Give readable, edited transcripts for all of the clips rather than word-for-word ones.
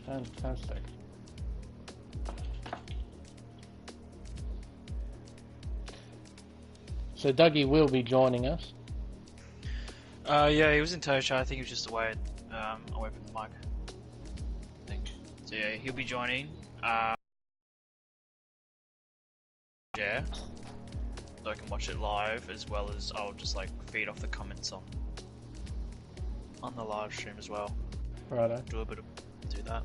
Fantastic. So Dougie will be joining us. Yeah, he was in Tosha. I think he was just away from the mic. I think. So yeah, he'll be joining. Yeah, so I can watch it live as well as I'll just like feed off the comments on the live stream as well. Righto. Do that.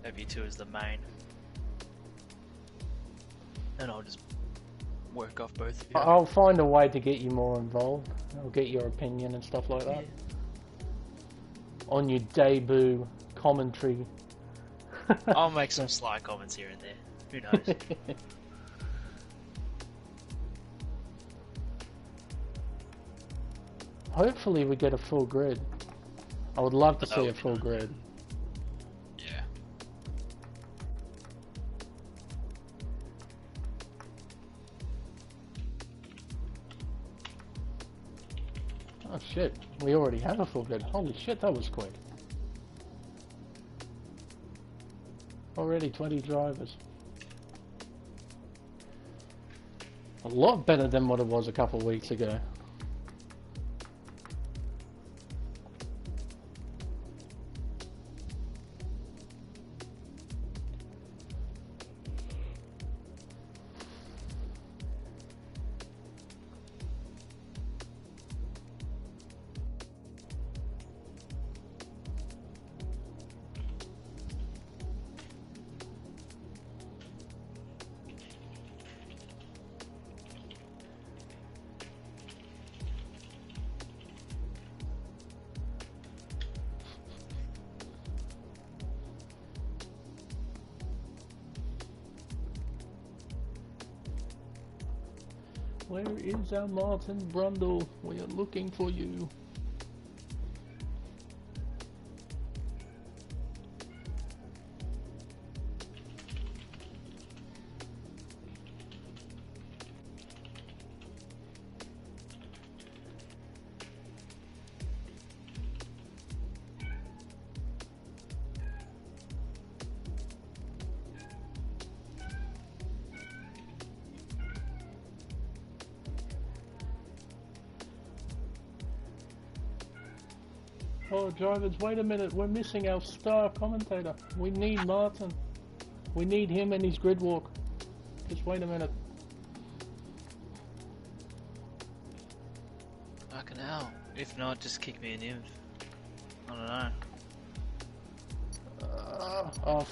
FE2 is the main, and I'll just work off both of you. I'll find a way to get you more involved. I'll get your opinion and stuff like that. Yeah. On your debut commentary. I'll make some sly comments here and there. Who knows? Hopefully we get a full grid. I would love to see a full grid. Yeah. Oh shit, we already have a full grid. Holy shit, that was quick. Already 20 drivers. A lot better than what it was a couple of weeks ago. Where is our Martin Brundle? We are looking for you. Oh, drivers, wait a minute. We're missing our star commentator. We need Martin. We need him and his grid walk. Just wait a minute. Fucking hell. If not, just kick me an inv. I don't know. Oh,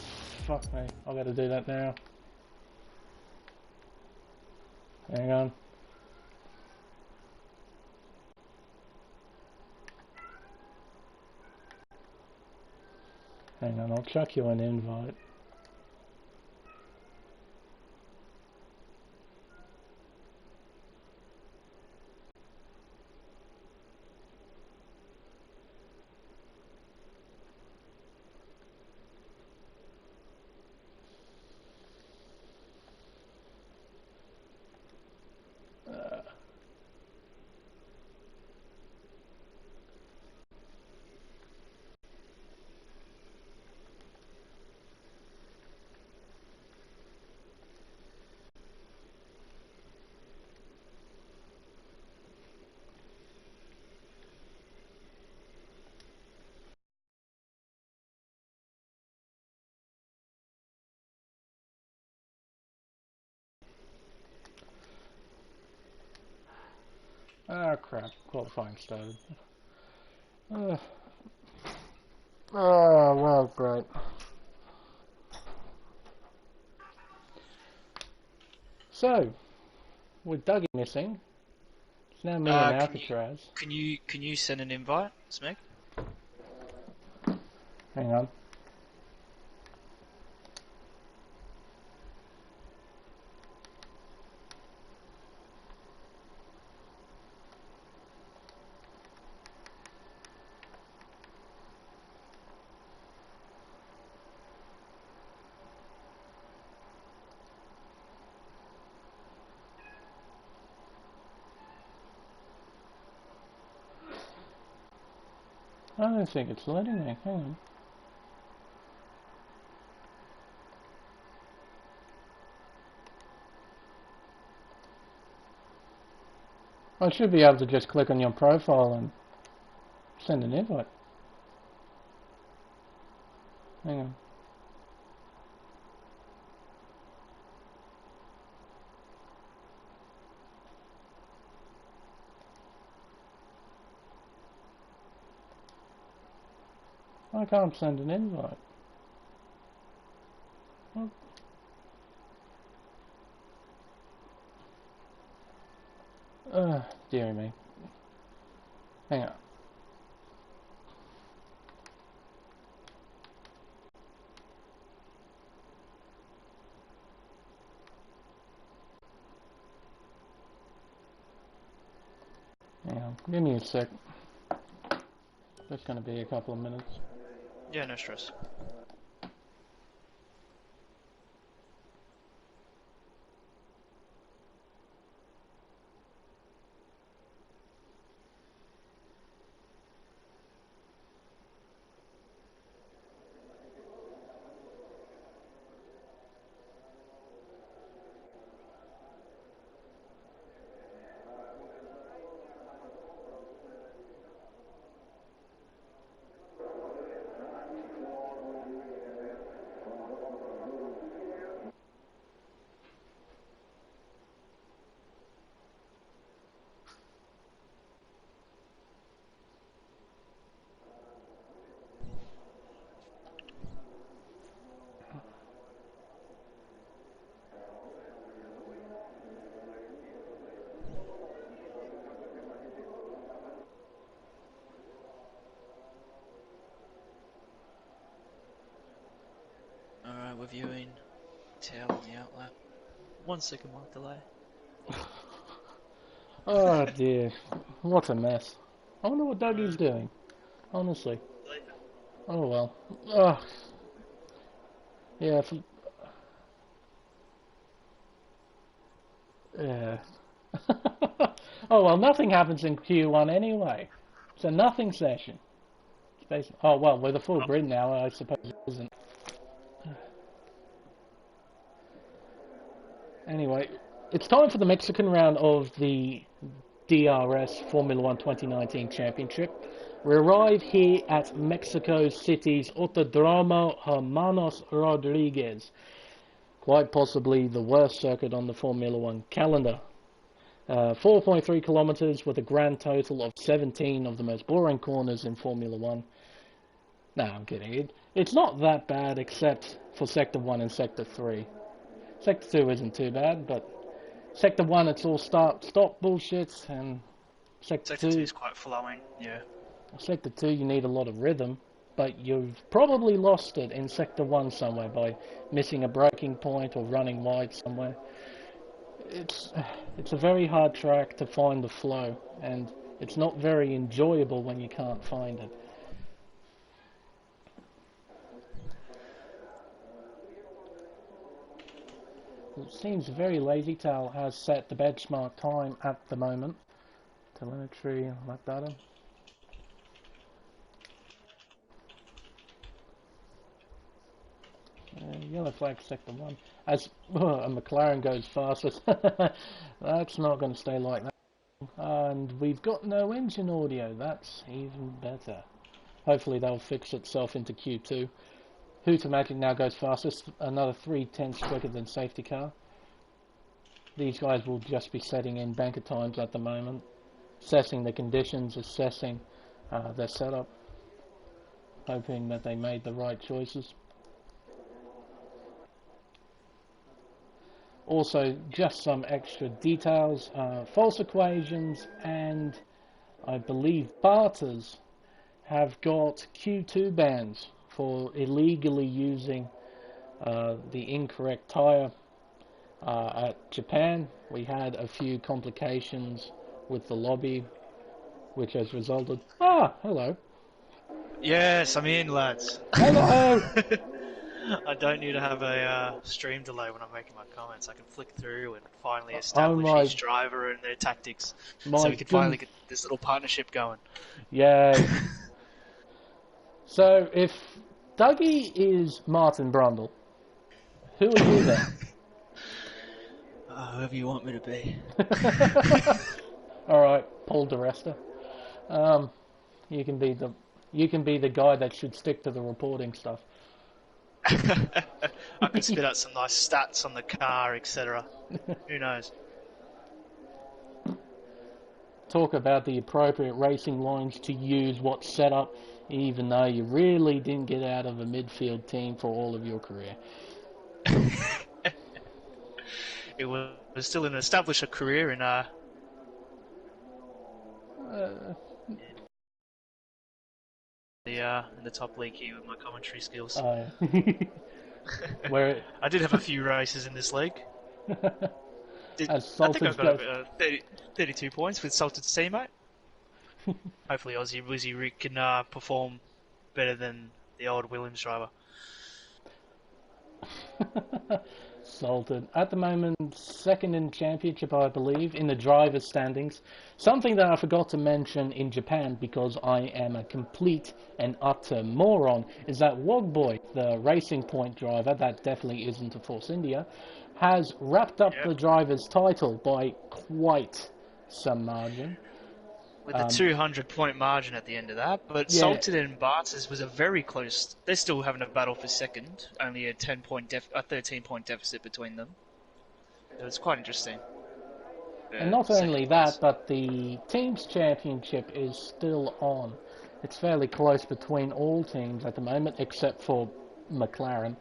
fuck me. I gotta do that now. Hang on. Hang on, I'll chuck you an invite. Ah, crap. Qualifying started. Oh, well, great. So, with Dougie missing, it's now me and Alcatraz. Can you send an invite, Smeg? Hang on. I don't think it's letting me. Hang on. I should be able to just click on your profile and send an invite. Hang on. I can't send an invite. Dear me. Hang on. Hang on. Give me a sec. That's going to be a couple of minutes. Yeah, no stress. Alright, we're viewing tail on the outlet. 1 second mark delay. Oh dear. What a mess. I wonder what Dougie's doing. Honestly. Oh well. Ugh. Yeah. Yeah. Oh well, nothing happens in Q1 anyway. It's a nothing session. It's basically, oh well, with a full grid now, I suppose it isn't. Anyway, it's time for the Mexican round of the DRS Formula 1 2019 Championship. We arrive here at Mexico City's Autodromo Hermanos Rodriguez, quite possibly the worst circuit on the Formula 1 calendar. 4.3 kilometers with a grand total of 17 of the most boring corners in Formula 1. No, I'm kidding. It's not that bad except for Sector 1 and Sector 3. Sector 2 isn't too bad, but Sector 1 it's all stop bullshit, and Sector 2 is quite flowing, yeah. Sector 2 you need a lot of rhythm, but you've probably lost it in Sector 1 somewhere by missing a braking point or running wide somewhere. It's a very hard track to find the flow, and it's not very enjoyable when you can't find it. It seems very lazy. Tal has set the benchmark time at the moment. Telemetry, lap data. Yellow flag sector 1. As a McLaren goes fastest, that's not going to stay like that. And we've got no engine audio. That's even better. Hopefully that'll fix itself into Q2. Hooter Magic now goes fastest, another 3/10 quicker than safety car. These guys will just be setting in banker times at the moment, assessing the conditions, assessing their setup, hoping that they made the right choices. Also, just some extra details, false equations and I believe Barters have got Q2 bans for illegally using the incorrect tyre. At Japan, we had a few complications with the lobby, which has resulted... Ah, hello. Yes, I'm in, lads. Hello! I don't need to have a stream delay when I'm making my comments. I can flick through and finally establish each driver and their tactics, so we can finally get this little partnership going. Yeah. So, if Dougie is Martin Brundle, who are you then? Whoever you want me to be. All right, Paul DeResta. Um, you can be the guy that should stick to the reporting stuff. I could spit out some nice stats on the car, etc. Who knows? Talk about the appropriate racing lines to use, what setup, even though you really didn't get out of a midfield team for all of your career. It was still an established career in the top league here with my commentary skills. Where I did have a few races in this league. I think I got 32 points with Salted's teammate. Hopefully Aussie Rick can perform better than the old Williams driver. Salted. At the moment, second in championship, I believe, in the driver's standings. Something that I forgot to mention in Japan, because I am a complete and utter moron, is that Wogboy, the Racing Point driver, that definitely isn't a Force India, has wrapped up the driver's title by quite some margin. With a 200-point margin at the end of that, but Salted and Bartz's was a very close. They're still having a battle for second. Only a 13-point deficit between them. It was quite interesting. And not only that, but the teams championship is still on. It's fairly close between all teams at the moment, except for McLaren,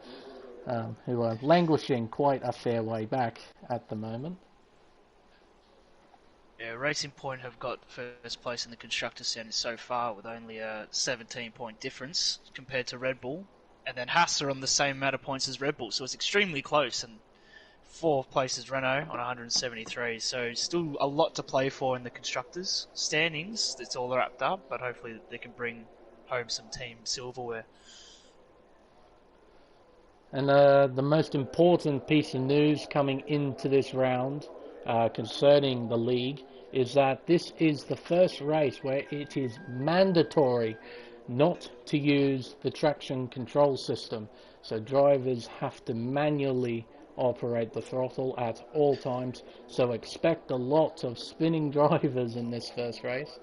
who are languishing quite a fair way back at the moment. Yeah, Racing Point have got first place in the Constructors' Standings so far with only a 17-point difference compared to Red Bull. And then Haas are on the same amount of points as Red Bull, so it's extremely close. And fourth place is Renault on 173, so still a lot to play for in the Constructors' Standings. It's all wrapped up, but hopefully they can bring home some team silverware. And the most important piece of news coming into this round concerning the league is that this is the first race where it is mandatory not to use the traction control system. So drivers have to manually operate the throttle at all times. So expect a lot of spinning drivers in this first race.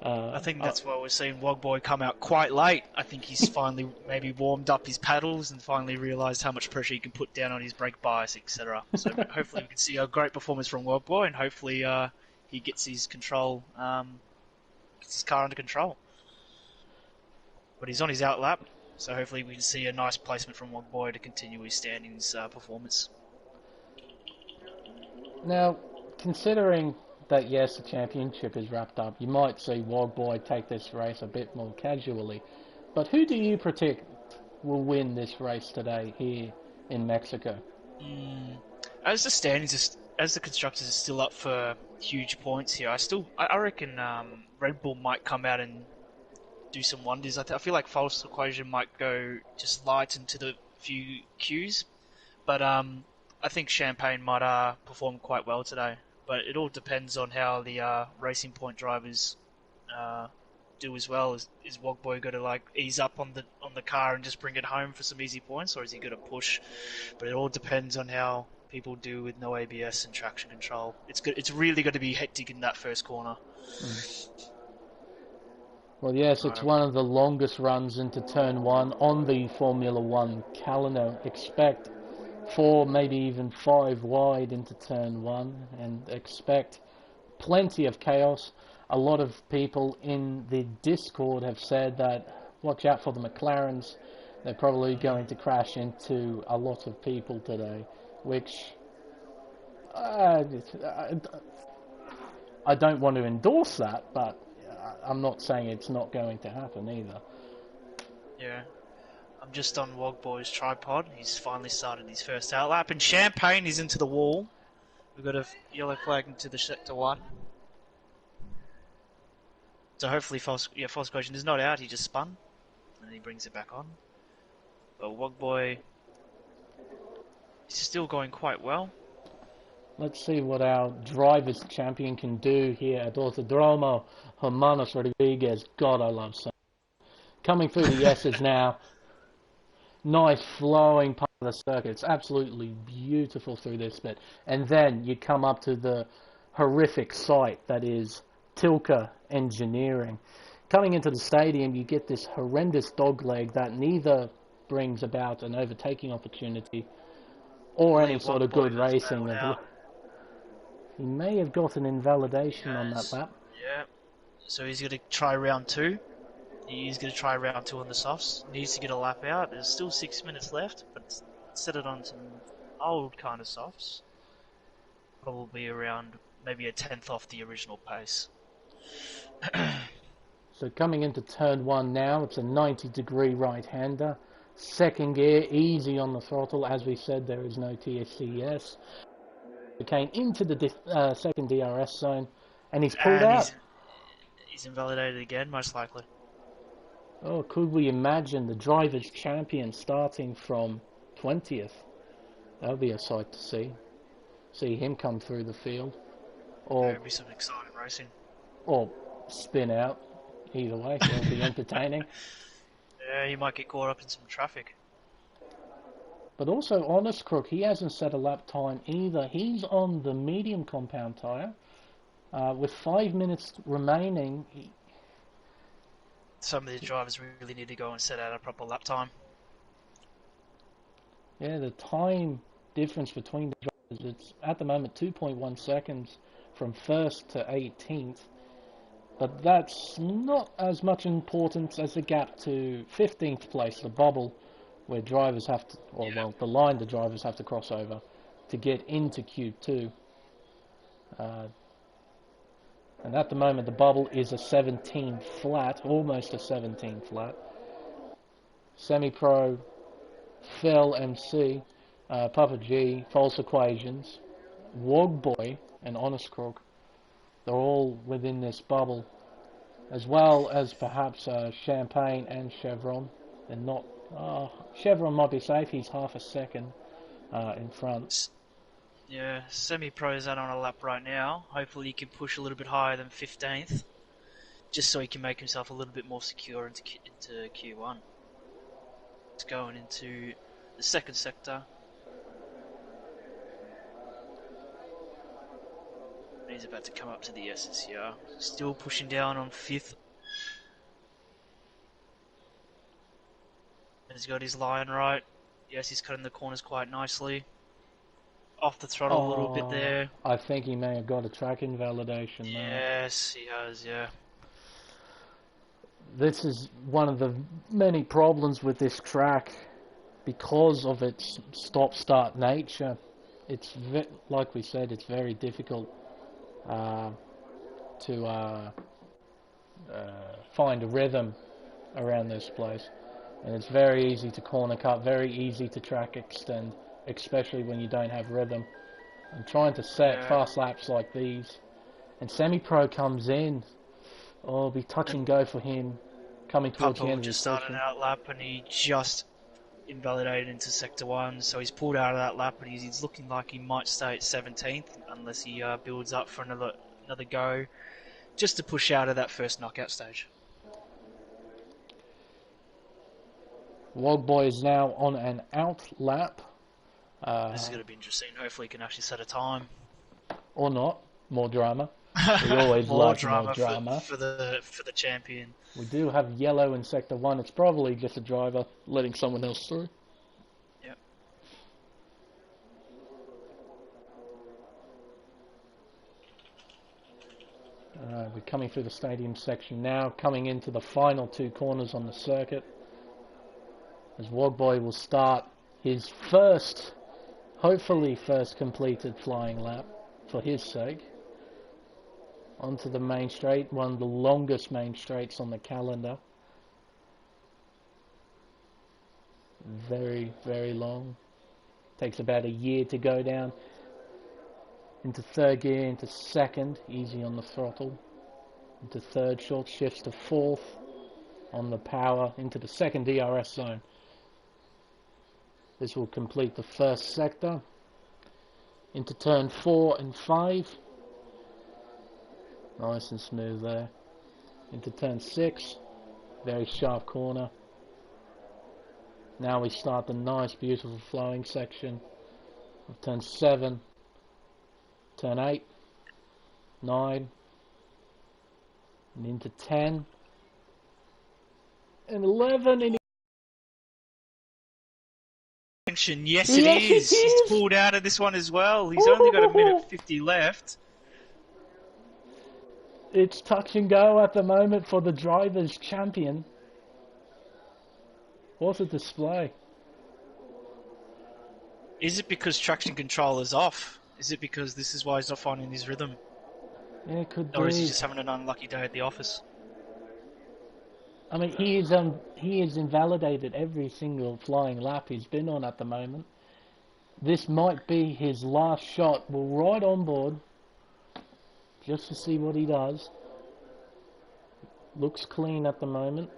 I think that's why we're seeing Wogboy come out quite late. I think he's finally maybe warmed up his paddles and finally realised how much pressure he can put down on his brake bias, etc. So hopefully we can see a great performance from Wogboy, and hopefully he gets his car under control. But he's on his out lap, so hopefully we can see a nice placement from Wogboy to continue his standings performance. Now, considering that yes, the championship is wrapped up, you might see Wogboy take this race a bit more casually. But who do you predict will win this race today here in Mexico? As the standings, as the constructors are still up for huge points here, I reckon Red Bull might come out and do some wonders. I feel like False Equation might go just light into the few Qs, but I think Champagne might perform quite well today. But it all depends on how the Racing Point drivers do as well. Is Wogboy going to ease up on the car and just bring it home for some easy points, or is he going to push? But it all depends on how people do with no ABS and traction control. It's really going to be hectic in that first corner. Well, yes, it's one of the longest runs into turn one on the Formula One calendar. Expect 4, maybe even 5 wide into turn one, and expect plenty of chaos. A lot of people in the Discord have said that watch out for the McLarens. They're probably going to crash into a lot of people today, which I don't want to endorse that, but I'm not saying it's not going to happen either. Yeah. I'm just on Wogboy's tripod. He's finally started his first out lap, and Champagne is into the wall. We've got a yellow flag into the sector 1. So hopefully False Equation is not out. He just spun, and then he brings it back on. But Wogboy is still going quite well. Let's see what our driver's champion can do here at Autodromo Hermanos Rodriguez. God, I love so. Coming through the S's now. Nice flowing part of the circuit. It's absolutely beautiful through this bit. And then you come up to the horrific sight that is Tilka Engineering. Coming into the stadium, you get this horrendous dogleg that neither brings about an overtaking opportunity or any sort of good racing. He may have got an invalidation on that lap. Yeah. So he's going to try round 2. He's going to try round 2 on the softs. Needs to get a lap out. There's still 6 minutes left, but set it on some old kind of softs. Probably around maybe a tenth off the original pace. So coming into turn 1 now, it's a 90-degree right-hander. Second gear, easy on the throttle. As we said, there is no TSCS. He came into the second DRS zone, and he's pulled out. He's invalidated again, most likely. Oh, could we imagine the driver's champion starting from 20th? That would be a sight to see. See him come through the field. Or it'll be some exciting racing. Or spin out. Either way, it'll be entertaining. Yeah, he might get caught up in some traffic. But also, Honest Crook, he hasn't set a lap time either. He's on the medium compound tyre. With 5 minutes remaining... Some of these drivers really need to go and set out a proper lap time. Yeah, the time difference between the drivers, it's at the moment 2.1 seconds from 1st to 18th. But that's not as much importance as the gap to 15th place, the bubble, where drivers have to, or well, the line the drivers have to cross over to get into Q2. And at the moment, the bubble is a 17 flat, almost a 17 flat. Semi-Pro, Phil MC, Papa G, False Equations, Wogboy, and Honest Crook. They're all within this bubble, as well as perhaps Champagne and Chevron. They're not. Chevron might be safe. He's half a second in front. Yeah, Semi-Pro's out on a lap right now. Hopefully he can push a little bit higher than 15th, just so he can make himself a little bit more secure into Q1. It's going into the second sector. He's about to come up to the SSCR. Still pushing down on 5th. He's got his line right. Yes, he's cutting the corners quite nicely. Off the throttle a little bit there. I think he may have got a track invalidation now. Yes, he has, yeah. This is one of the many problems with this track because of its stop-start nature. It's, like we said, it's very difficult to find a rhythm around this place. And it's very easy to corner cut, very easy to track extend, especially when you don't have rhythm. And trying to set fast laps like these. And Semi-Pro comes in. Oh, it'll be touch and go for him coming towards the end of the session. Just started out lap and he just invalidated into Sector 1, so he's pulled out of that lap and he's looking like he might stay at 17th unless he builds up for another go, just to push out of that first knockout stage. Wogboy is now on an out lap. This is going to be interesting. Hopefully he can actually set a time. Or not. More drama. We always more like drama more drama. For the champion. We do have yellow in Sector 1. It's probably just a driver letting someone else through. Yep. We're coming through the stadium section now, coming into the final 2 corners on the circuit. As Wogboy will start his first, hopefully first completed flying lap for his sake. Onto the main straight, one of the longest main straights on the calendar. Very, very long. Takes about a year to go down. Into third gear, into second, easy on the throttle. Into third, short shifts to fourth on the power, into the second DRS zone. This will complete the first sector. Into turn 4 and 5. Nice and smooth there. Into turn 6. Very sharp corner. Now we start the nice, beautiful flowing section of turn 7. Turn 8. 9. And into 10. And 11. And yes, it is. He's pulled out of this one as well. He's only got a minute 50 left. It's touch and go at the moment for the Drivers' Champion. What a display. Is it because traction control is off? Is it because this is why he's not finding his rhythm? Yeah, it could be. Or is he just having an unlucky day at the office? I mean, he is invalidated every single flying lap he's been on at the moment. This might be his last shot. We're right on board just to see what he does. Looks clean at the moment.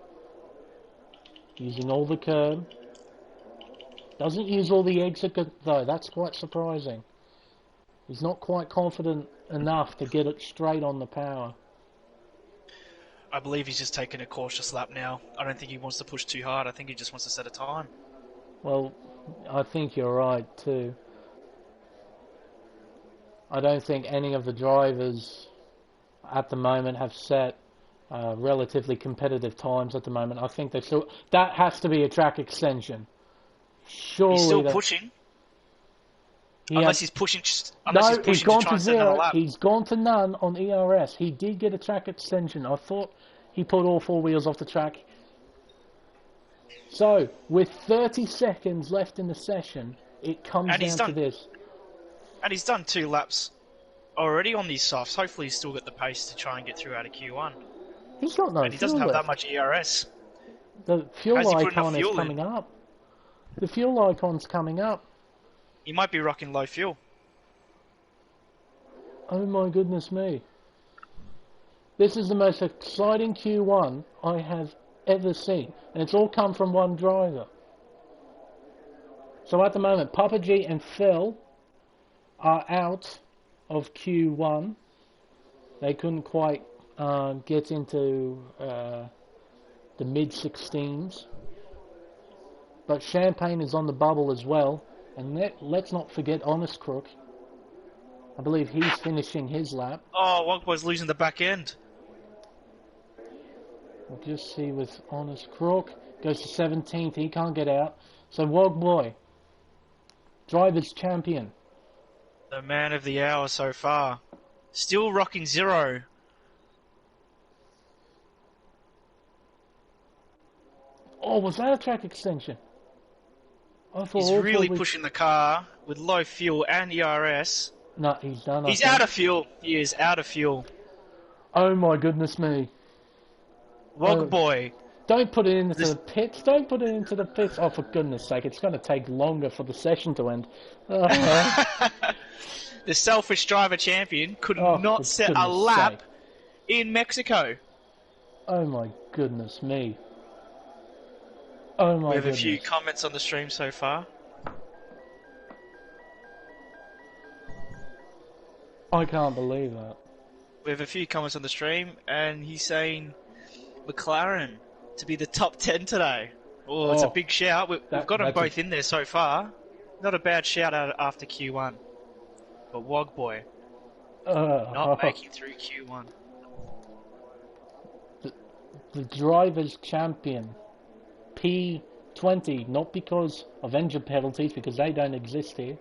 Using all the curb. Doesn't use all the exit though. That's quite surprising. He's not quite confident enough to get it straight on the power. I believe he's just taking a cautious lap now. I don't think he wants to push too hard. I think he just wants to set a time. Well, I think you're right too. I don't think any of the drivers at the moment have set relatively competitive times at the moment. I think they still... That has to be a track extension. Surely he's still pushing. Unless he's pushing to try and set another lap. He's gone to none on ERS. He did get a track extension. I thought he put all four wheels off the track. So, with 30 seconds left in the session, it comes down to this. And he's done 2 laps already on these softs. Hopefully he's still got the pace to try and get through out of Q1. He's got no fuel. And he doesn't have that much ERS. The fuel icon is coming up. The fuel icon's coming up. He might be rocking low fuel. Oh my goodness me. This is the most exciting Q1 I have ever seen. And it's all come from one driver. So at the moment, Papa G and Phil are out of Q1. They couldn't quite get into the mid-16s. But Champagne is on the bubble as well. And let's not forget Honest Crook. I believe he's finishing his lap. Oh, Wogboy's losing the back end. We'll just see with Honest Crook. Goes to 17th. He can't get out. So Wogboy, Drivers' Champion. The man of the hour so far. Still rocking 0. Oh, was that a track extension? He's really pushing the car with low fuel and ERS. No, he's done. He's out of fuel. He is out of fuel. Oh my goodness me. Wogboy. Don't put it into the pits. Don't put it into the pits. Oh, for goodness sake. It's going to take longer for the session to end. The selfish driver champion could not set a lap in Mexico. Oh my goodness me. Oh my goodness. We have a few comments on the stream so far. I can't believe that. We have a few comments on the stream, and he's saying McLaren to be the top 10 today. Oh, it's a big shout. We've got them both in there so far. Not a bad shout out after Q1. But Wogboy not making through Q1. The Drivers' Champion. P20, not because of engine penalties, because they don't exist here.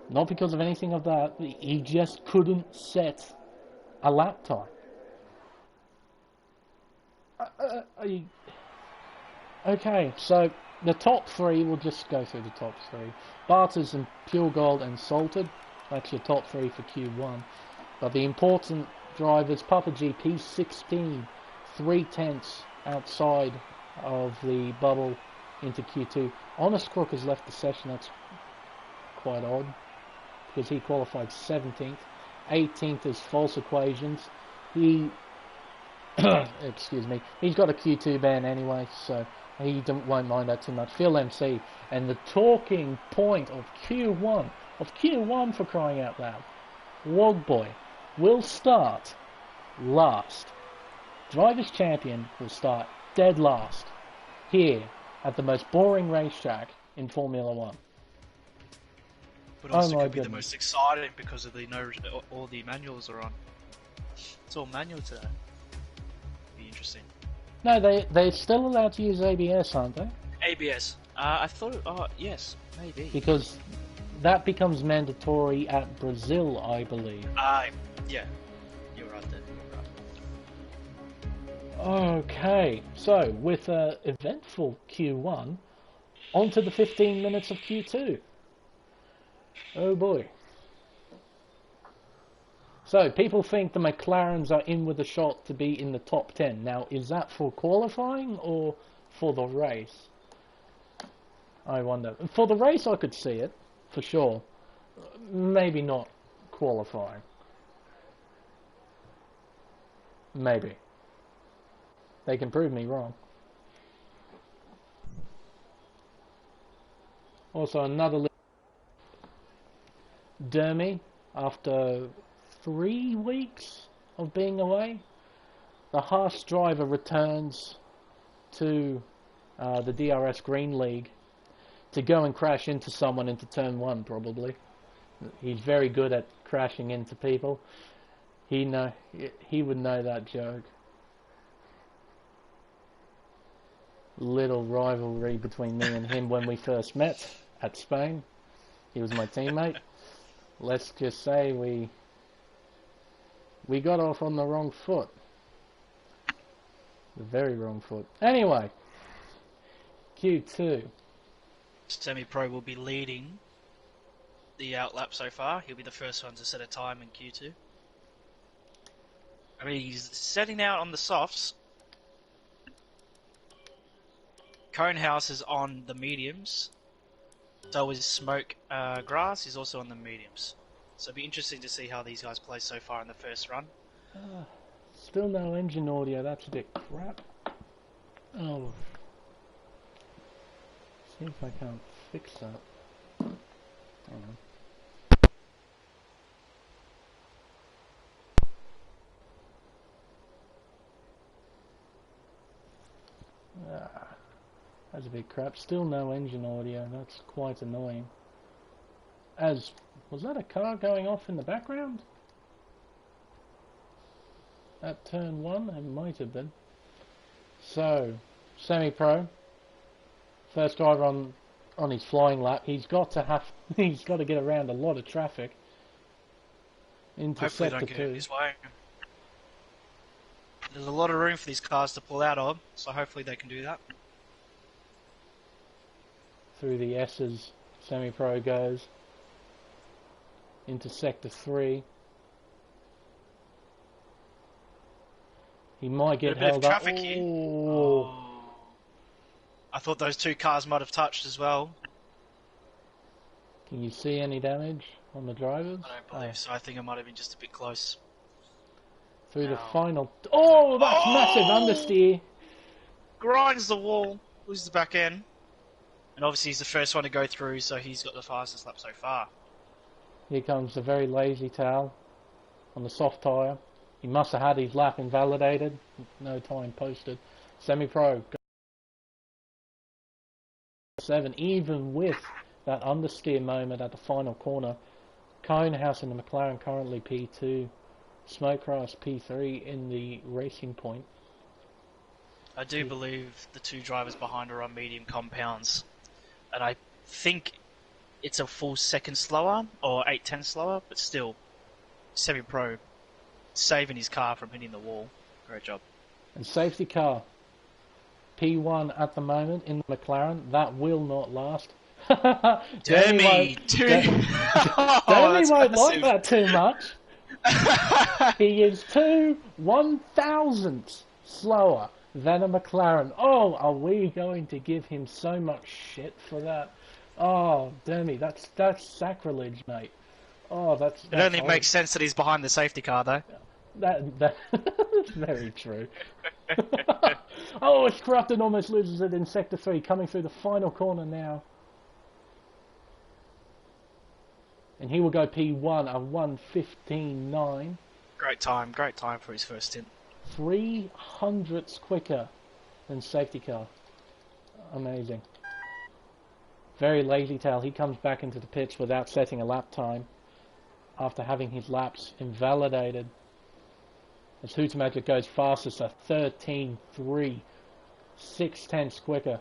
Not because of anything of that. He just couldn't set a lap time. Okay, so the top 3, we'll just go through the top 3. Barters and Pure Gold and Salted. That's your top 3 for Q1. But the important drivers, Papa G, P16, 3/10 outside of the bubble into Q2. Honest Crook has left the session. That's quite odd, because he qualified 17th. 18th is False Equations. He excuse me, he's got a Q2 ban anyway, so he won't mind that too much. Phil MC, and the talking point of Q1 for crying out loud, Wogboy will start last. Drivers' Champion will start dead last here at the most boring racetrack in Formula 1. But also could be the most exciting because of all the manuals are on. It's all manual today. interesting. No, they're still allowed to use ABS, aren't they? ABS. I thought. Oh, yes, maybe. Because that becomes mandatory at Brazil, I believe. Yeah, you're right there. You're right. Okay, so with an eventful Q1, on to the 15 minutes of Q2. Oh boy. So, people think the McLarens are in with a shot to be in the top 10. Now, is that for qualifying or for the race? I wonder. For the race, I could see it, for sure. Maybe not qualifying. Maybe. They can prove me wrong. Also, another Dermy, after 3 weeks of being away, the Haas driver returns to the DRS Green League to go and crash into someone into turn 1, probably. He's very good at crashing into people. He would know that joke. Little rivalry between me and him when we first met at Spain. He was my teammate. Let's just say we got off on the wrong foot. The very wrong foot. Anyway, Q2. Semi-Pro will be leading the outlap so far. He'll be the first one to set a time in Q2. I mean, he's setting out on the softs. Conehouse is on the mediums. So is Smoke Grass is also on the mediums. So it'll be interesting to see how these guys play so far in the first run. Still no engine audio, that's a bit crap. Oh. See if I can't fix that. Hang on. That's a bit crap. Still no engine audio, that's quite annoying. Was that a car going off in the background? At turn 1? It might have been. So, semi-pro. First driver on his flying lap. He's got to get around a lot of traffic. Into Hopefully sector don't get 2. in his way. There's a lot of room for these cars to pull out of, so hopefully they can do that. Through the S's, semi-pro goes. Into sector 3. He might get held up. Oh. I thought those two cars might have touched as well. Can you see any damage on the drivers? I don't believe so. I think it might have been just a bit close. Through the final... Oh, that's massive understeer. Grinds the wall. Loses the back end. And obviously he's the first one to go through, so he's got the fastest lap so far. Here comes the very lazy Tal on the soft tyre. He must have had his lap invalidated. No time posted. Semi-pro. 7, even with that understeer moment at the final corner. Conehouse and the McLaren currently P2. Smokegrass P3 in the racing point. I do believe the two drivers behind are on medium compounds. And I think it's a full second slower, or 8/10 slower, but still, semi-pro, saving his car from hitting the wall. Great job. And safety car, P1 at the moment in the McLaren. That will not last. Demi won't like that too much. He is 2 1,000ths slower than a McLaren. Oh, are we going to give him so much shit for that? Oh, Demi, that's sacrilege, mate. Oh, that's it only makes sense that he's behind the safety car, though. That's very true. Oh, it's corrupted, almost loses it in sector 3, coming through the final corner now. And he will go P1 at 1:15.9. Great time for his first stint. 300ths quicker than safety car. Amazing. Very lazy Tal. He comes back into the pits without setting a lap time after having his laps invalidated. as Hutamagic goes fastest, a 13.3, 6/10ths quicker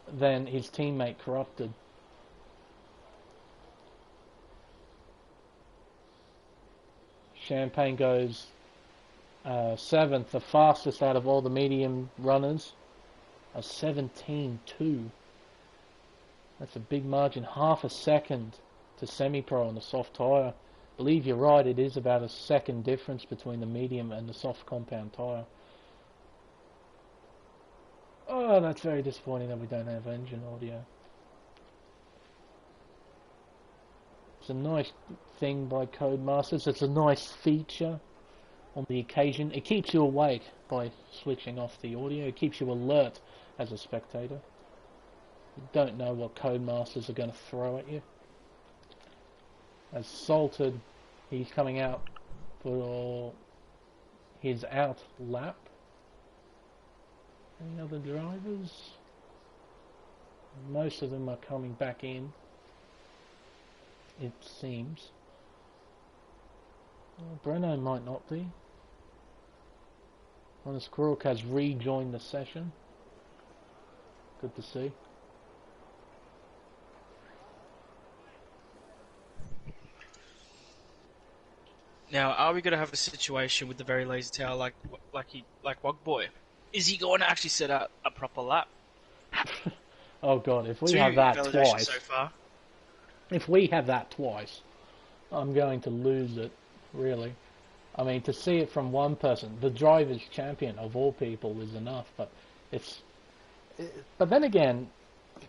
than his teammate Corrupted. Champagne goes 7th, the fastest out of all the medium runners, a 17.2. That's a big margin, half a second to semi-pro on the soft tyre. I believe you're right, it is about a second difference between the medium and the soft compound tyre. Oh, that's very disappointing that we don't have engine audio. It's a nice thing by Codemasters. It's a nice feature on the occasion. It keeps you awake by switching off the audio. It keeps you alert as a spectator. You don't know what Codemasters are going to throw at you. As Salted, he's coming out for his out lap. Any other drivers? Most of them are coming back in, it seems. Well, Breno might not be. Honest Crook has rejoined the session. Good to see. Now, are we going to have a situation with the very lazy tail like Wogboy? Is he going to actually set up a proper lap? Oh god, if we have that twice, so far. if we have that twice, I'm going to lose it, really. I mean, to see it from one person, the driver's champion of all people, is enough, but but then again,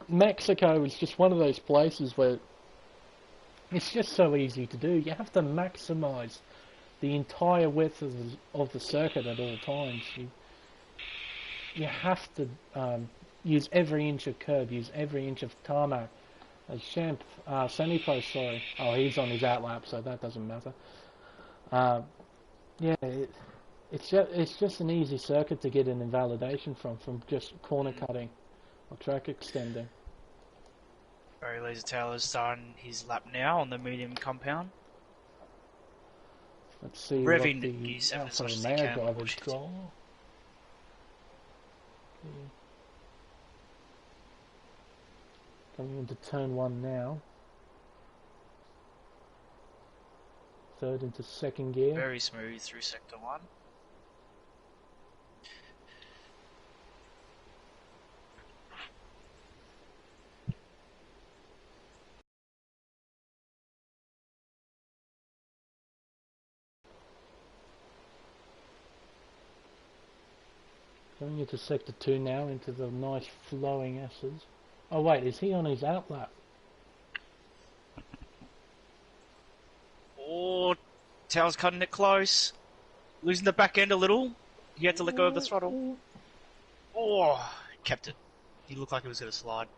Mexico is just one of those places where it's just so easy to do. You have to maximize the entire width of the circuit at all times. You have to use every inch of curb, use every inch of tarmac. As Champ, Semi-Pro, sorry. Oh, he's on his outlap, so that doesn't matter. Yeah, it's just an easy circuit to get an invalidation from just corner cutting or track extending. Very lazy tail is starting his lap now on the medium compound. Let's see Revving what the his as Alfa much as he Romeo can. drivers draw. Coming into turn 1 now. Third into second gear. Very smooth through sector 1. Going into sector 2 now, into the nice flowing S's. Oh wait, is he on his outlap? Oh, tail's cutting it close. Losing the back end a little. He had to let go of the throttle. Oh, kept it. He looked like he was going to slide.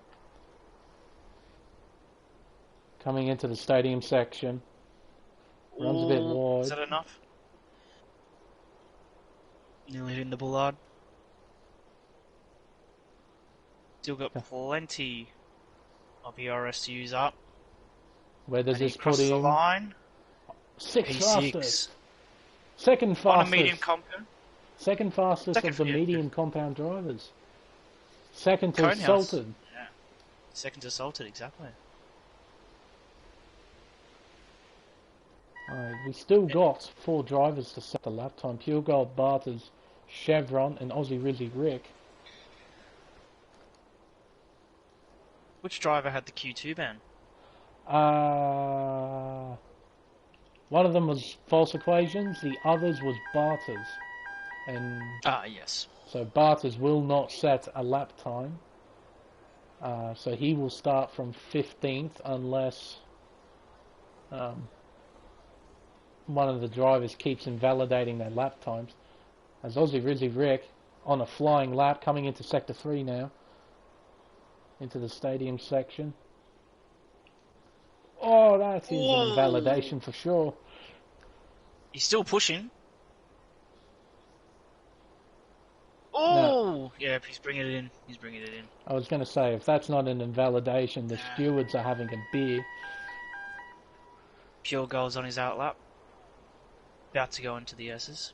Coming into the stadium section. Runs a bit wide. Is that enough? Nearly hitting the bollard. Still got plenty of ERS to use up. Where does And he this put crosses the him? line. Sixth P6. fastest. Second On a fastest. medium compound. Second fastest Second, of the yeah. medium compound drivers. Second to Conehouse. Salted. Yeah. Second to Salted, exactly. Alright, we still got 4 drivers to set the lap time. Pure Gold, Barters, Chevron, and Aussie Rizzy Rick. Which driver had the Q2 ban? One of them was False Equations, the others was Barters. And Ah, yes. so Barters will not set a lap time. So he will start from 15th unless one of the drivers keeps invalidating their lap times. As Aussie Rizzy Rick on a flying lap coming into Sector 3 now. Into the stadium section. Oh, that is an invalidation for sure. He's still pushing. Oh! No. Yeah, he's bringing it in. He's bringing it in. I was going to say, if that's not an invalidation, the stewards are having a beer. Pure Gold's on his outlap. About to go into the S's.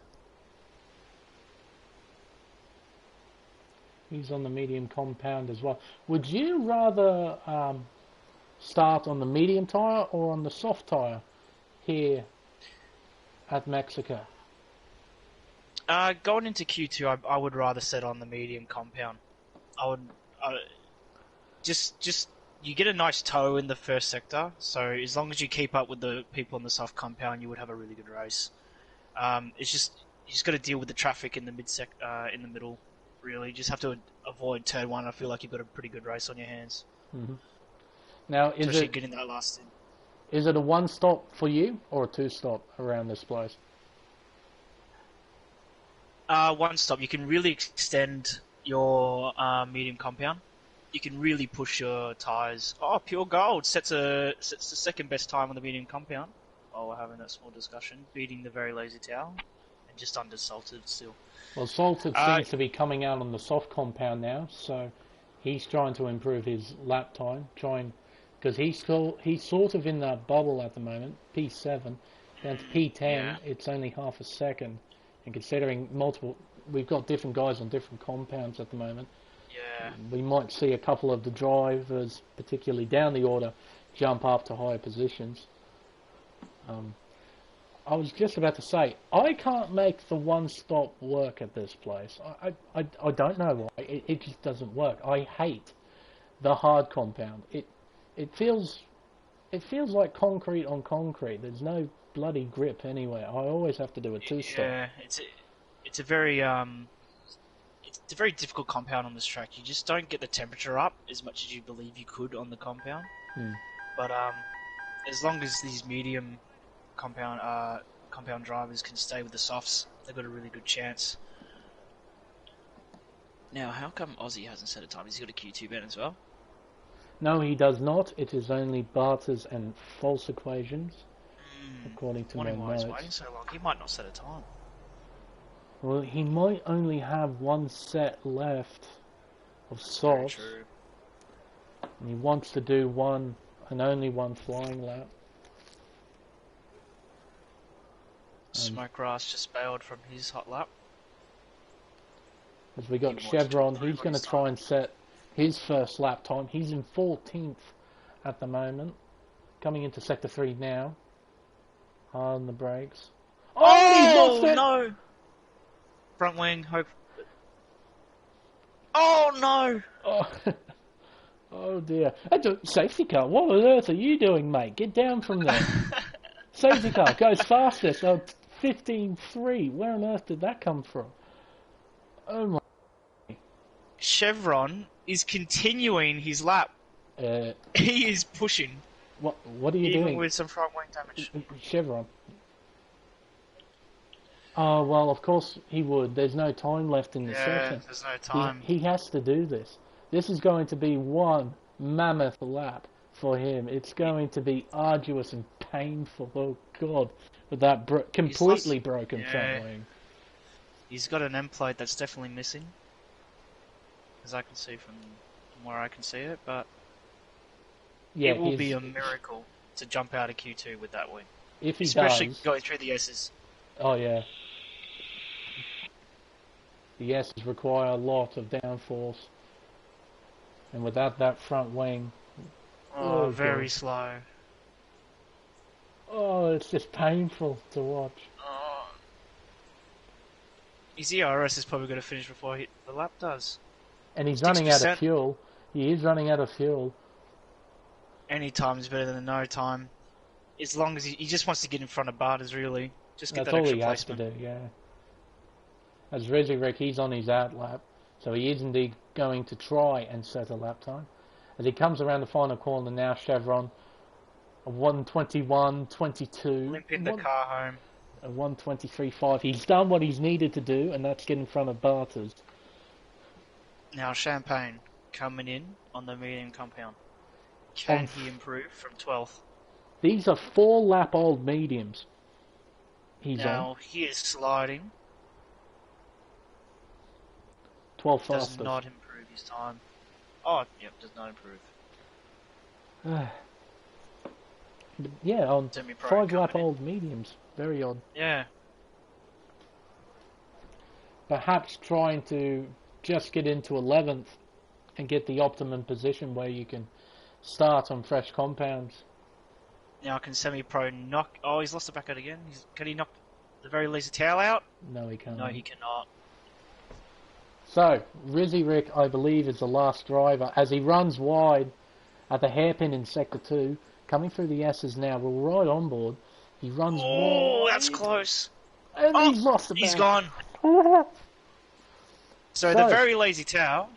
He's on the medium compound as well. Would you rather start on the medium tyre or on the soft tyre here at Mexico? Going into Q2, I would rather set on the medium compound. I would just you get a nice toe in the first sector, so as long as you keep up with the people on the soft compound, you would have a really good race. It's just you just got to deal with the traffic in the in the middle. Really, you just have to avoid turn one. I feel like you've got a pretty good race on your hands. Mm-hmm. Now, especially getting that last in. Is it a one stop for you or a two stop around this place? One stop. You can really extend your medium compound. You can really push your tyres. Oh, Pure Gold sets the second best time on the medium compound. While we're having that small discussion, beating the Very Lazy Tower, and just under Salted still. Well, Salted seems to be coming out on the soft compound now, so he's trying to improve his lap time, because he's sort of in that bubble at the moment, P7 down to P10. Yeah. It's only half a second, and considering we've got different guys on different compounds at the moment. Yeah, we might see a couple of the drivers, particularly down the order, jump up to higher positions. I was just about to say, I can't make the one stop work at this place. I don't know why. It just doesn't work. I hate the hard compound. It feels like concrete on concrete. There's no bloody grip anywhere. I always have to do a two stop. Yeah, it's a very difficult compound on this track. You just don't get the temperature up as much as you believe you could on the compound. But as long as these medium compound drivers can stay with the softs, they've got a really good chance. Now, how come Aussie hasn't set a time? Has he got a Q2 ban as well? No, he does not. It is only barters and false equations, according to my notes. Why he's waiting so long? He might not set a time. Well, he might only have one set left of softs, and he wants to do one and only one flying lap. Smokegrass just bailed from his hot lap. As we got Chevron, he's going to try and set his first lap time. He's in 14th at the moment, coming into Sector 3 now. Hard on the brakes. Oh, no! Front wing, hope. Oh, no! Oh dear. Safety car, what on earth are you doing, mate? Get down from there. Safety car goes fastest. 15.3. Where on earth did that come from? Oh my. Chevron is continuing his lap. He is pushing. What are you doing? Even with some front wing damage. Chevron. Oh, well, of course he would. There's no time left in the session. There's no time. He has to do this. This is going to be one mammoth lap for him. It's going to be arduous and painful. Oh, God. With that completely broken front wing. He's got an end plate that's definitely missing. As I can see from where I can see it, but it will be a miracle to jump out of Q2 with that wing. If he Especially does. going through the S's. Oh, yeah. The S's require a lot of downforce. And without that front wing... Oh, very slow. Oh, it's just painful to watch. His ERS is probably going to finish before the lap does. And he's running out of fuel. He is running out of fuel. Any time is better than no time. As long as he just wants to get in front of Barters, really. Just get That's that all extra he has placement. to do, yeah. As Resurrect, he's on his out lap. So he is indeed going to try and set a lap time. As he comes around the final corner now, Chevron, a 1:21.22. Limping the car home. A 1:23.5. He's done what he's needed to do, and that's get in front of Barters. Now Champagne coming in on the medium compound. Can he improve from 12th? These are 4-lap-old mediums. Now he is sliding. 12 fastest. Does not improve his time. Oh, yep, does not improve. Yeah, on 5-lap-old mediums. Very odd. Yeah. Perhaps trying to just get into 11th and get the optimum position where you can start on fresh compounds. Now can semi-pro knock... Oh, he's lost the back out again. Can he knock the very lazy tail out? No, he can't. No, he cannot. So, Rizzy Rick, I believe, is the last driver as he runs wide at the hairpin in Sector 2. Coming through the S's now. We're right on board. He runs wide. Oh, that's close. And he's lost the back. He's gone. So the very lazy tail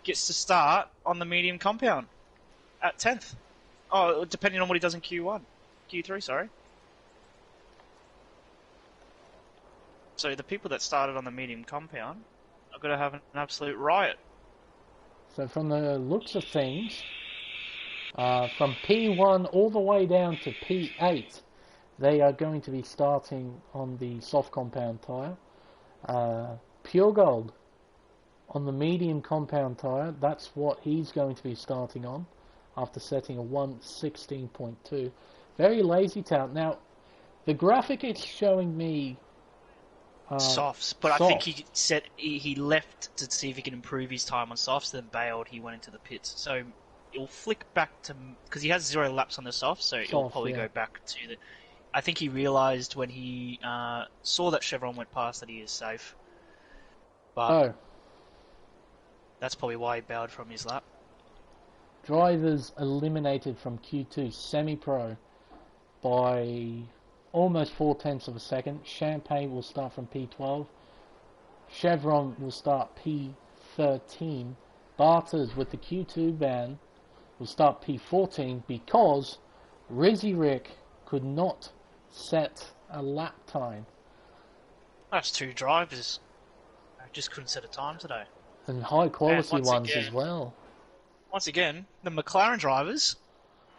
gets to start on the medium compound at 10th. Oh, depending on what he does in Q3, sorry. So the people that started on the medium compound are going to have an absolute riot. So from the looks of things, from P1 all the way down to P8, they are going to be starting on the soft compound tyre. Pure Gold on the medium compound tyre, that's what he's going to be starting on after setting a 1:16.2. Very lazy tail. Now, the graphic is showing me softs, but soft. I think he left to see if he can improve his time on softs, then bailed, he went into the pits. So it'll flick back to... Because he has 0 laps on the softs, so it'll probably go back to the... I think he realised when he saw that Chevron went past that he is safe. But that's probably why he bailed from his lap. Drivers eliminated from Q2 semi-pro by almost 0.4 of a second. Champagne will start from P12. Chevron will start P13. Barters with the Q2 ban will start P14 because Rizzy Rick could not set a lap time. That's 2 drivers. I just couldn't set a time today. And high quality ones again, as well. Once again, the McLaren drivers,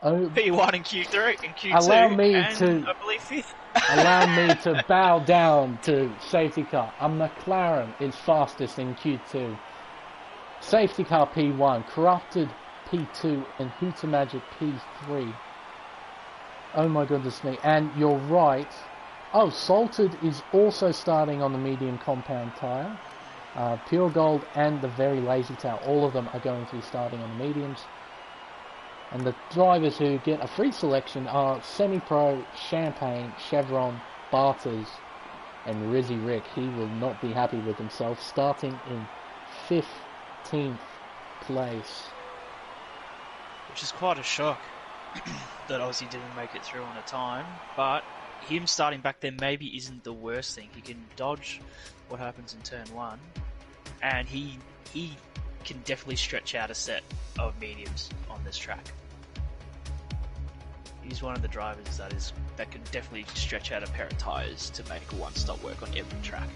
Oh, P1 and Q3 and Q2, allow me and to I believe 5th. allow me to bow down to safety car. A McLaren is fastest in Q2. Safety car P1, Corrupted P2, and Hooter Magic P3. Oh my goodness me! And you're right. Oh, Salted is also starting on the medium compound tyre. Pure Gold and the very lazy tail, all of them are going to be starting on the mediums. And the drivers who get a free selection are Semi-Pro, Champagne, Chevron, Barters, and Rizzy Rick. He will not be happy with himself, starting in 15th place. Which is quite a shock that Aussie didn't make it through on a time, but him starting back there maybe isn't the worst thing. He can dodge what happens in turn 1, and he can definitely stretch out a set of mediums on this track. He's one of the drivers that can definitely stretch out a pair of tyres to make a one-stop work on every track.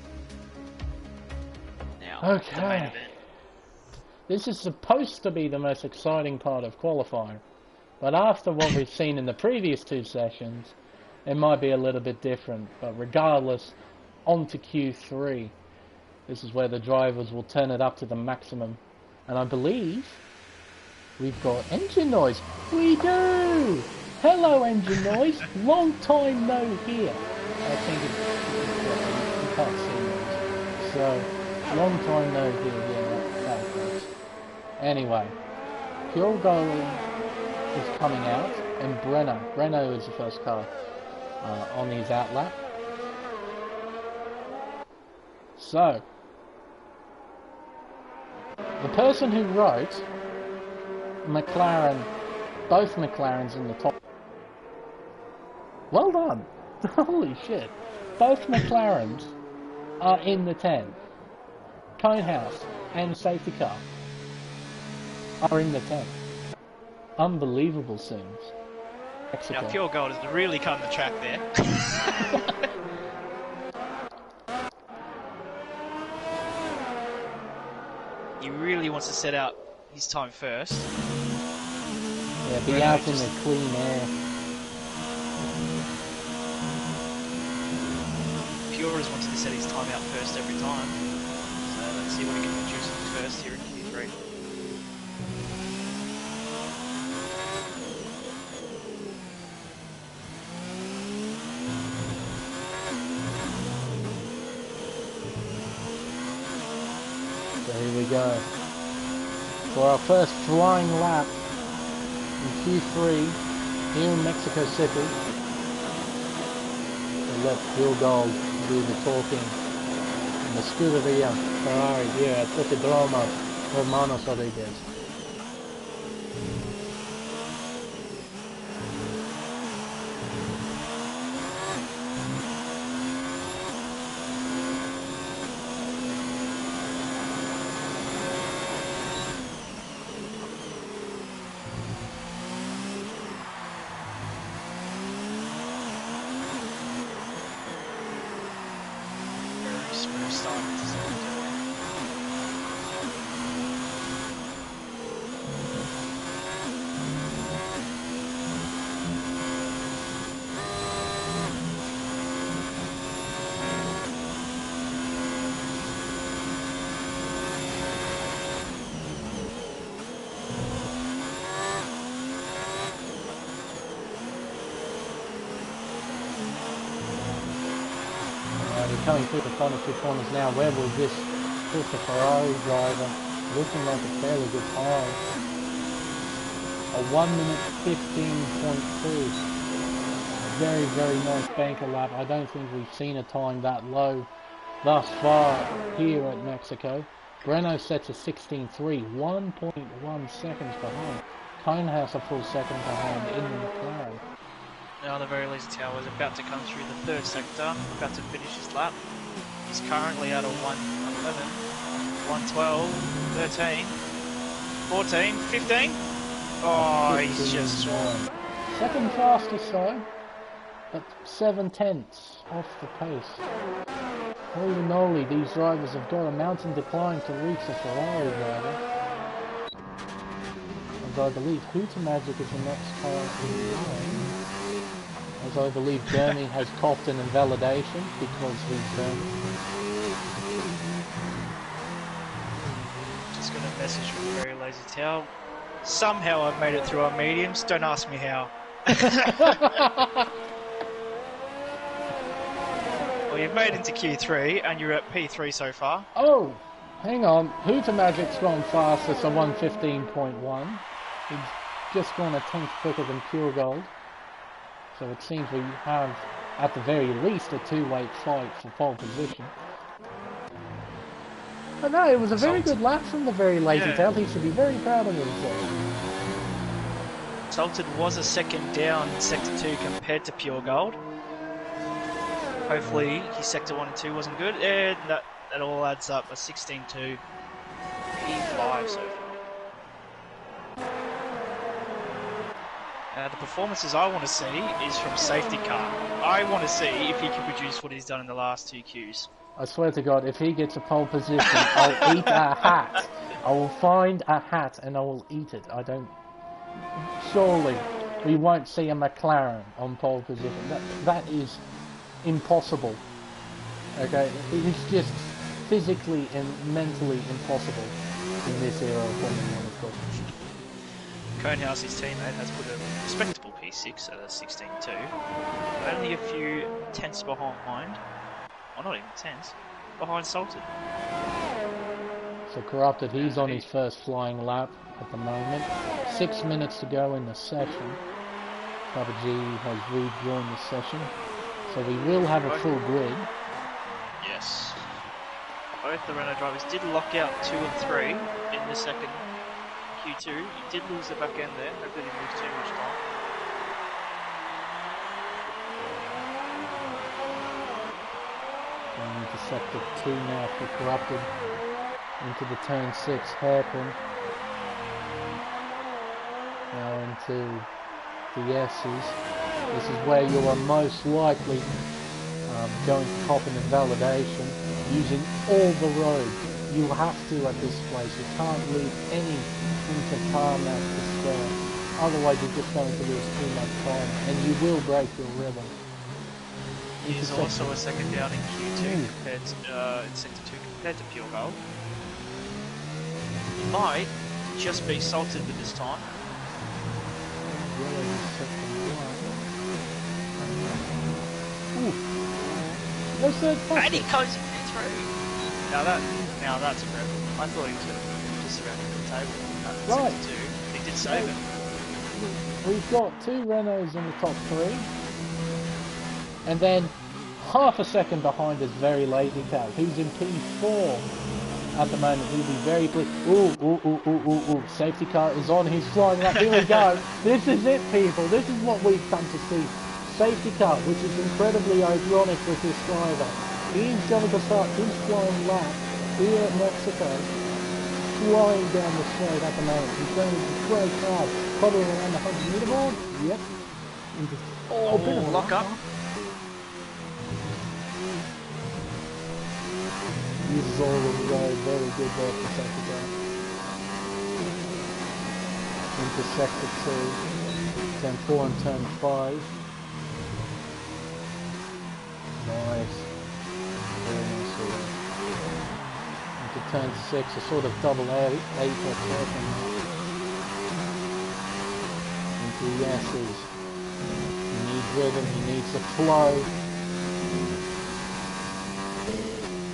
Now, the main event. This is supposed to be the most exciting part of qualifying, but after what we've seen in the previous 2 sessions, it might be a little bit different. But regardless, on to Q3. This is where the drivers will turn it up to the maximum. And I believe we've got engine noise. We do! Hello, engine noise. Long time no hear. I think you can't see me. So, long time no hear. Yeah, that works. Anyway, Pure Gold is coming out, and Breno is the first car on his outlap. So, the person who wrote McLaren, both McLarens in the top. Well done. Holy shit. Both McLarens are in the 10. Conehouse and safety car are in the 10. Unbelievable scenes. Now, Pure Gold has really come the track there. He really wants to set out his time first. Yeah, be out in the clean air. Pure has wanted to set his time out first every time. So let's see what he can produce first here in Q3. So here we go. For our first flying lap in Q3 here in Mexico City. So let Bill Gold do the talking. And the Scuderia Ferrari here at Autodromo Hermanos Rodriguez. Very smooth start to second. We're coming through the final two corners now. Where will this put the Ferrari driver? Looking like a fairly good time. A 1 minute 15.2. Very, very nice banker lap. I don't think we've seen a time that low thus far here at Mexico. Breno sets a 16.3, 1.1 seconds behind. Conehouse a full second behind in the McLaren. Now the very lazy tower is about to come through the third sector, about to finish his lap. He's currently at a 111, 112, 13, 14, 15. Oh, he's just swarmed. Second fastest though, at 7/10 off the pace. Holy moly, these drivers have got a mountain decline to reach the Ferrari driver. As I believe Hooter Magic is the next car in line. As I believe Jeremy has coughed an invalidation because he's Just got a message from the very lazy towel. Somehow I've made it through our mediums. Don't ask me how. Well, you've made it into Q3 and you're at P3 so far. Oh, hang on. Hooter Magic's gone fast. It's a 1:15.1. He's just gone a tenth quicker than Pure Gold. So it seems we have, at the very least, a two-way fight for pole position. But no, it was a very good lap from the very lazy tail. He should be very proud of himself. Salted was a second down in Sector 2 compared to Pure Gold. Hopefully his Sector 1 and 2 wasn't good. And that all adds up a 16.2 P5 so far. The performances I want to see is from safety car. I want to see if he can produce what he's done in the last two Qs. I swear to God, if he gets a pole position, I'll eat a hat. I will find a hat and I will eat it. I don't... Surely we won't see a McLaren on pole position. That is impossible. Okay? It's just physically and mentally impossible in this era of Formula 1, of course. Conehouse, his teammate, has put a respectable P6 at a 16.2. Only a few tenths behind. Well, not even tenths. Behind Salted. So Corrupted, he's on his first flying lap at the moment. 6 minutes to go in the session. Papa G has rejoined the session. So we will have a full grid. Yes. Both the Renault drivers did lock out 2 and 3 in the second Q2. He did lose the back end there. Hopefully he didn't lose too much time. Going into sector 2 now for Corrupted. Into the turn 6 hairpin. Now into the S's. This is where you are most likely going to cop an invalidation using all the roads. You have to at this place. You can't leave any into tarmac to spare. Otherwise you're just going to lose too much time and you will break your rhythm. He is also a second down in Q2 compared to, in Sector 2 compared to Pure Gold. He might just be salted with this time. No third And he comes through. Now that's impressive. I thought he was going to just around the table at Right. 62. He did save it. We've got 2 Renaults in the top 3. And then half a second behind is Very Lazy Cow, who's in P4 at the moment. He'll be very pleased. Ooh. Safety car is on. He's flying lap. Here we go. This is it, people. This is what we've come to see. Safety car, which is incredibly ironic with this driver. He's going to start his flying lap here at Mexico, flying down the straight at the moment. He's going to be great crowd, hovering around the 100-meter board. Yep. Oh, bit of lock up. Uses all of the road, very good there for sector car. Into sector 2, turn 4 and turn 5. Nice. Very nice there. Into turn 6, a sort of double A for turn. Into the S's. He needs rhythm, he needs the flow.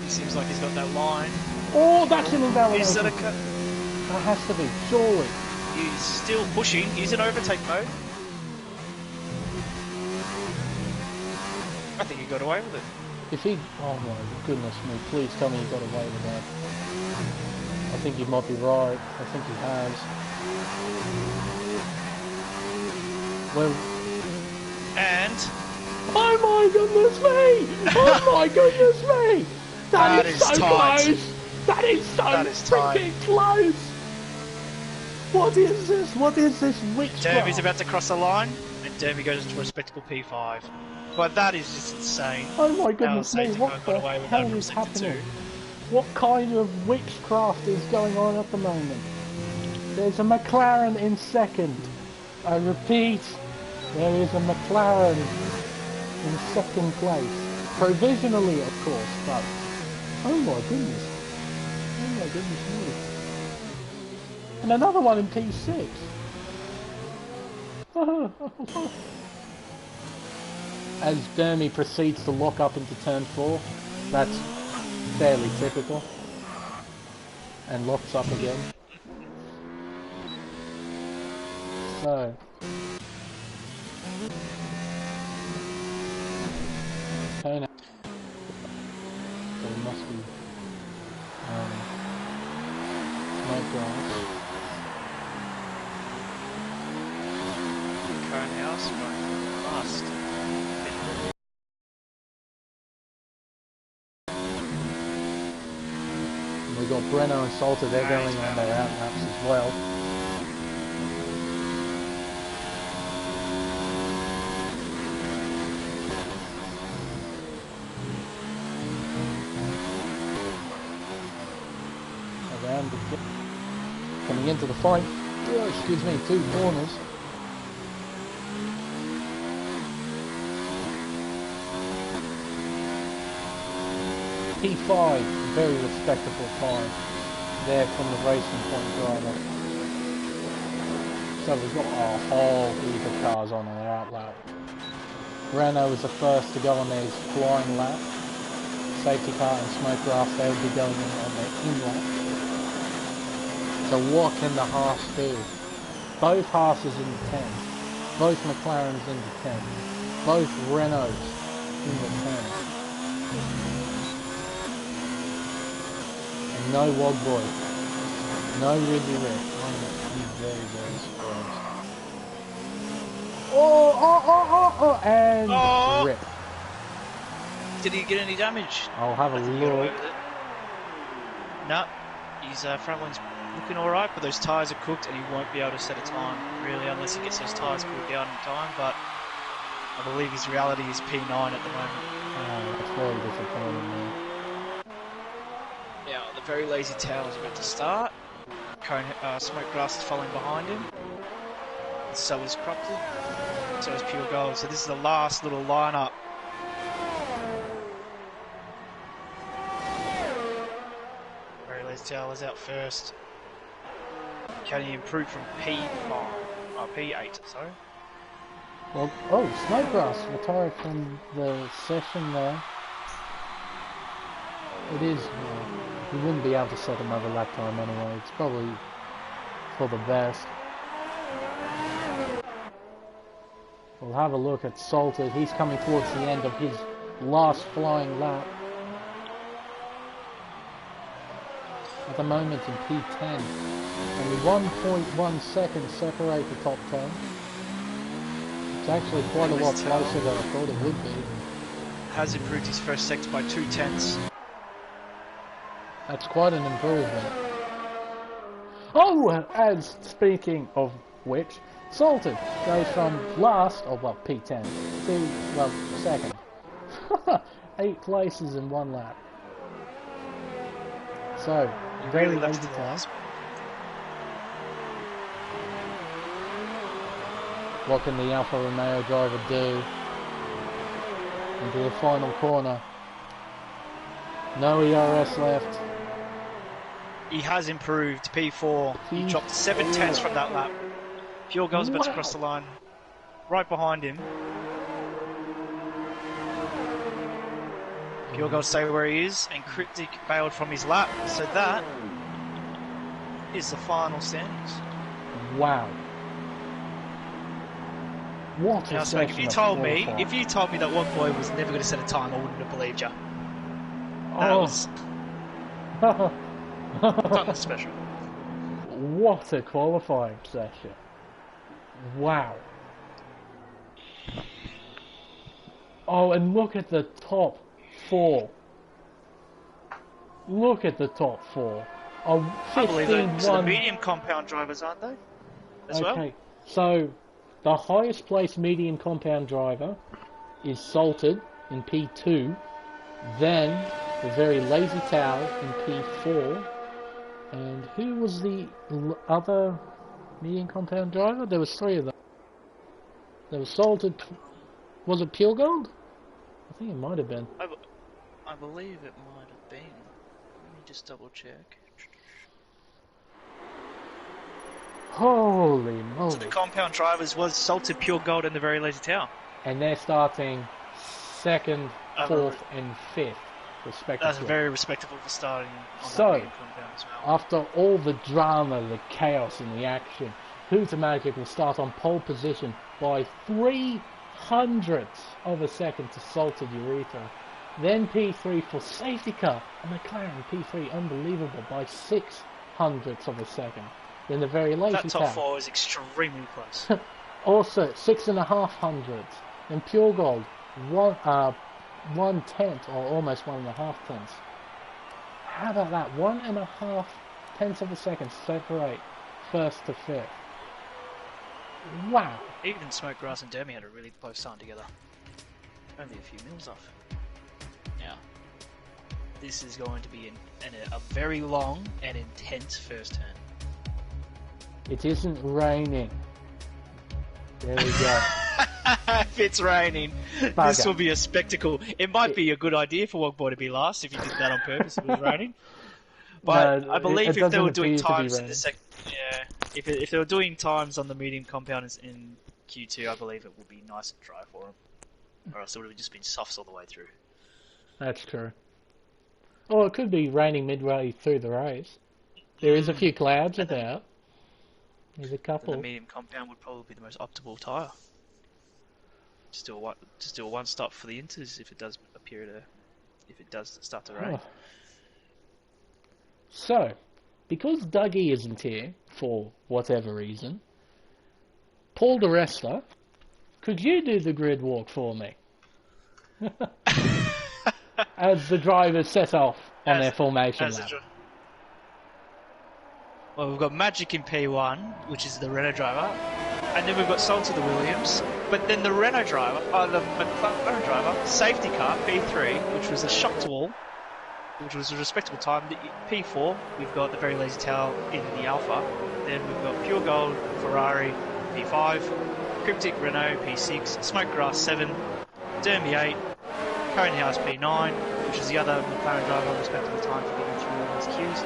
Seems like he's got that line. Oh, that's an invalidation. Is that a that has to be, surely. He's still pushing. He's in overtake mode. I think he got away with it. If he... Oh my goodness me, please tell me he got away with that. I think you might be right. I think he has. Well... And... Oh my goodness me! Oh my goodness me! That is so tight. close! That is so freaking close! What is this? What is this witchcraft? Derby's about to cross the line, and Derby goes into a respectable P5. But that is just insane. Oh my goodness me, what the hell is happening? What kind of witchcraft is going on at the moment? There's a McLaren in second. I repeat, there is a McLaren in second place. Provisionally, of course, but... Oh my goodness. Oh my goodness me. And another one in P6. As Dermy proceeds to lock up into turn 4, that's fairly typical. And locks up again. So... Okay, now. There must be smoke glass. Current house, fast. And we've got Breno and Salter, they're going on their out laps as well. Coming into the fight, excuse me, 2 corners. P5, very respectable time there from the Racing Point driver. So we've got a whole heap of cars on their out lap. Renault was the first to go on their flying lap. Safety car and smoke grass, they would be going in on their in lap. So what can the Haas do? Both Haases in the 10. Both McLarens in the 10. Both Renaults in the 10. And no Wog Boy. No Ridley Rick. He's very, very surprised. Oh, and rip. Did he get any damage? I'll have a look. No, his front wing's looking alright, but those tyres are cooked and he won't be able to set a time, really, unless he gets those tyres cooled down in time, but I believe his reality is P9 at the moment. Oh, that's very disappointing, man. Now, the Very Lazy Tail is about to start. Smoke Grass is following behind him. And so is Cropley. So is Pure Gold. So this is the last little lineup. Very Lazy Tail is out first. Can he improve from P8, sorry? Well, oh, Snowgrass retired from the session there. It is He wouldn't be able to set another lap time anyway. It's probably for the best. We'll have a look at Salted. He's coming towards the end of his last flying lap. At the moment in P10. Only 1.1 seconds separate the top 10. It's actually quite a lot closer than I thought it would be. Has improved his first sector by 2/10. That's quite an improvement. Oh, and speaking of which, Salted goes from last, or well, P10, to, well, second. 8 places in 1 lap. So, very lazy time. What can the Alfa Romeo driver do? Into the final corner. No ERS left. He has improved. P4. He dropped 7/10 from that lap. Pure Gold's about to cross the line. Right behind him. Pure Gold stay where he is, and Cryptic bailed from his lap. So that is the final standings. Wow. What a session. If you told me that one boy was never going to set a time, I wouldn't have believed you. That was something special. What a qualifying session. Wow. Oh, and look at the top 4. Look at the top 4. Oh, 15, I believe it. So the medium compound drivers, aren't they? As well? Okay, so the highest placed medium compound driver is Salted in P2, then the very lazy Tau in P4, and who was the other medium compound driver? There was 3 of them. There was Salted. Was it Pure Gold? I think it might have been. I believe it might have been. Let me just double check. Holy moly. So the compound drivers was Salted, Pure Gold, and the very lazy Tower. And they're starting 2nd, 4th, and 5th, respectively. That's very respectable for starting on so, that compound as well. After all the drama, the chaos, and the action, Hooter Magic will start on pole position by 0.03 of a second to Salted Urethra. Then P3 for safety car, and McLaren P3 unbelievable by 0.06 of a second. Then the very lazy That top Tower. 4 is extremely close. Also 6.5. Then Pure Gold 1/10 or almost 1.5. How about that? 1.5 of a second separate 1st to 5th. Wow. Even Smoke Grass and Dermy had a really close time together. Only a few mils off. Now, this is going to be a very long and intense first turn. It isn't raining. There we go. If it's raining, this will be a spectacle. It might be a good idea for Wogboy to be last if you did that on purpose if it was raining. But No, I believe if they were doing appear to be times in raining. the second, if they were doing times on the medium compound in Q2, I believe it would be nice and dry for them, or else it would have just been softs all the way through. That's true. Or it could be raining midway through the race. There is a few clouds about. There's a couple. The medium compound would probably be the most optimal tyre. Just do a one stop for the inters if it does start to rain. Oh. So, because Dougie isn't here for whatever reason, Paul DeResta, could you do the grid walk for me? As the drivers set off on their formation lap. Well, we've got Magic in P1, which is the Renault driver, and then we've got Salter the Williams, but then the Renault driver, the McLaren driver, safety car, P3, which was a shock to all, which was a respectable time. The P4, we've got the very lazy Tower in the Alpha, then we've got Pure Gold, Ferrari, P5, Cryptic Renault, P6, Smoke Grass 7, Dermy 8, Conehouse P9, which is the other McLaren driver, respectable time for getting through all those queues,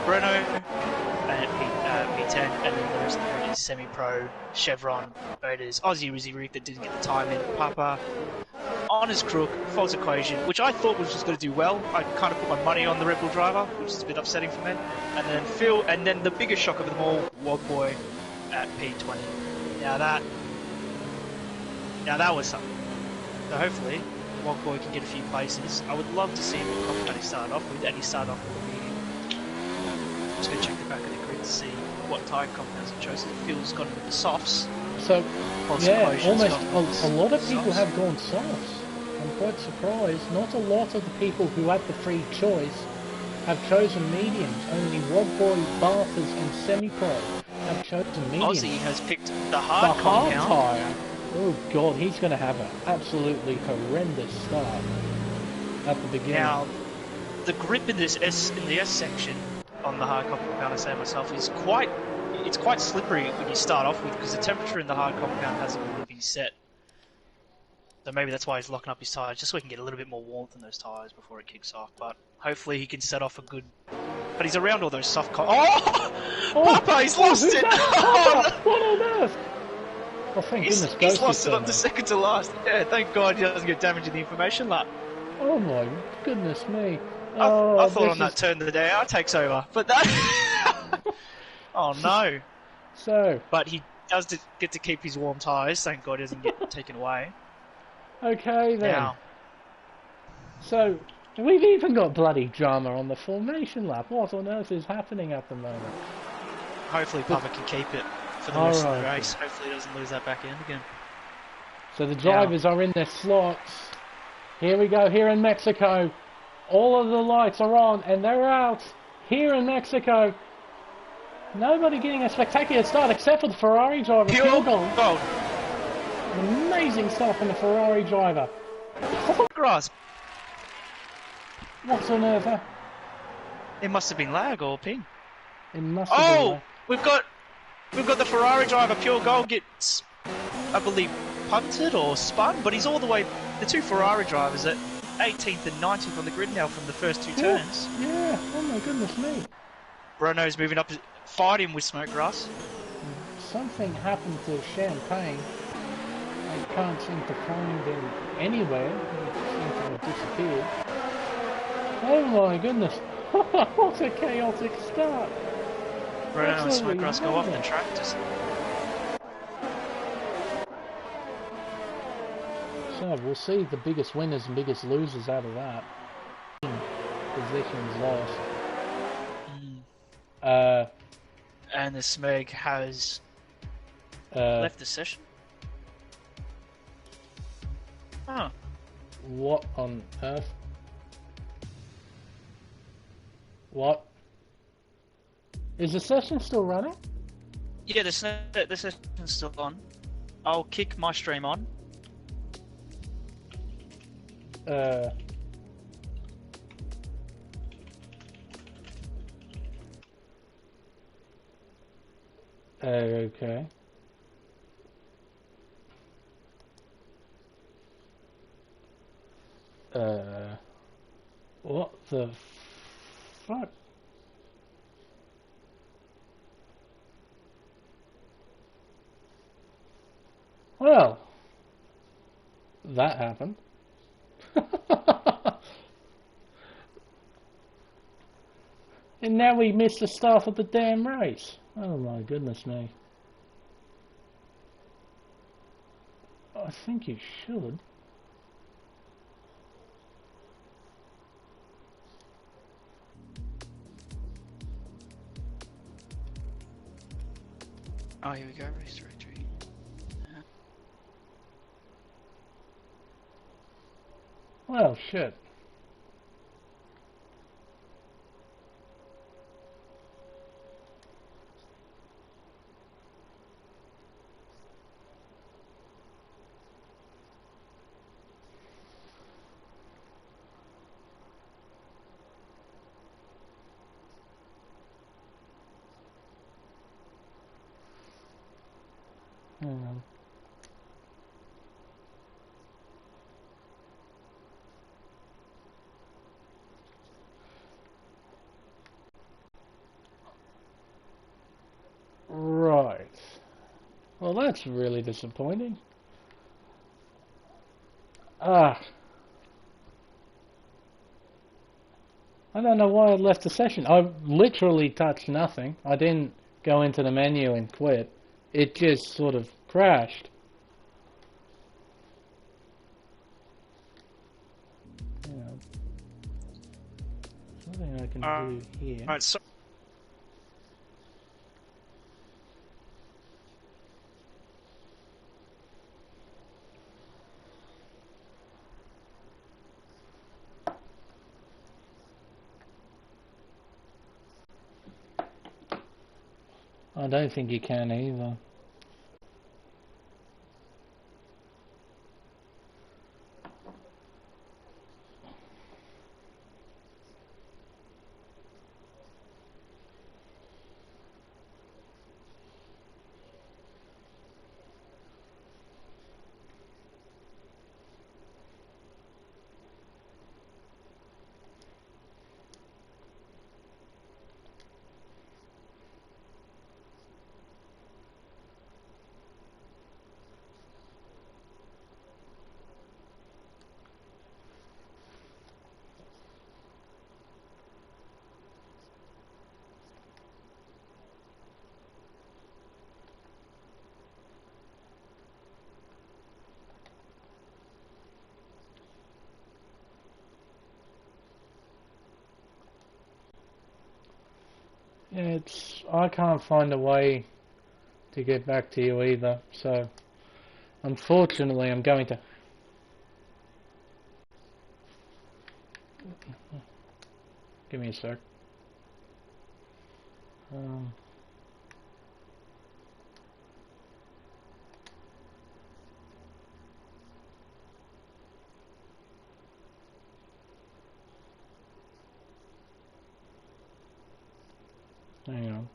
Renault, and P10, and then the rest of it is semi-pro, Chevron, Motors, Aussie Rizzy Rick that didn't get the time in, Papa, Honor's crook, false equation, which I thought was just going to do well. I kind of put my money on the Red Bull driver, which is a bit upsetting for me. And then Phil, and then the biggest shock of them all, Wogboy at P20. Now that was something. So hopefully, Wogboy can get a few places. I would love to see what compound he started off with, and he started off with a medium. Just going to check the back of the grid to see what tyre compounds he chose. Phil's gone with the softs. So, False yeah, equations almost a lot of people softs. have gone softs. I'm quite surprised. Not a lot of the people who had the free choice have chosen mediums. Only Wogboy, Barthas and Semi-Pro have chosen mediums. Aussie has picked the The hard hard compound. tyre. Oh god, he's going to have an absolutely horrendous start at the beginning. Now, the grip in the S section on the hard compound, I say myself, is quite slippery when you start off with, because the temperature in the hard compound hasn't really been set. So maybe that's why he's locking up his tyres, just so he can get a little bit more warmth in those tyres before it kicks off. But hopefully he can set off a good... But he's around all those soft... Oh! Papa, he's lost who's it! that? Oh, Papa, what on earth? Oh, thank goodness he's Ghost lost is it there up to now. second to last. Yeah, thank God he doesn't get damage in the information lap. Oh my goodness me. I thought this on that is... turn the day out takes over, but that... Oh no. So, But he does get to keep his warm tyres, thank God he doesn't get taken away. okay then. Now, So, we've even got bloody drama on the formation lap. What on earth is happening at the moment? hopefully Papa can keep it for the rest of the Alright. race. Hopefully he doesn't lose that back end again. So the drivers are in their slots. Here we go, here in Mexico. All of the lights are on and they're out. Here in Mexico. Nobody getting a spectacular start except for the Ferrari driver. Pure gold. gold. Amazing start from the Ferrari driver. Grass. What on earth? Huh? It must have been lag or ping. It must have been. Oh! We've got the Ferrari driver, Pure Gold, gets, I believe, punted or spun, but he's all the way... The two Ferrari drivers at 18th and 19th on the grid now from the first two turns. Yeah, oh my goodness me. Bruno's moving up, fighting with Smokegrass. Something happened to Champagne. I can't seem to find him anywhere. He seems to have disappeared. Oh my goodness. What a chaotic start. Bruno and Absolutely Smokegrass go off the madness. track. Just... So we'll see the biggest winners and biggest losers out of that. Positions lost. And the Smeg has left the session. Huh. What on earth? What? Is the session still running? Yeah, the session's still on. I'll kick my stream on. Okay. What the fuck? Well, that happened. And now we missed the start of the damn race. Oh my goodness me. I think you should. Oh, here we go, race directory. Well, shit. Right. Well, that's really disappointing. Ah, I don't know why I left the session. I literally touched nothing. I didn't go into the menu and quit. It just sort of crashed. Yeah, there's nothing I can do here. Alright, so I don't think you can either. I can't find a way to get back to you either, so unfortunately I'm going to... Give me a sec. Um, Hang on.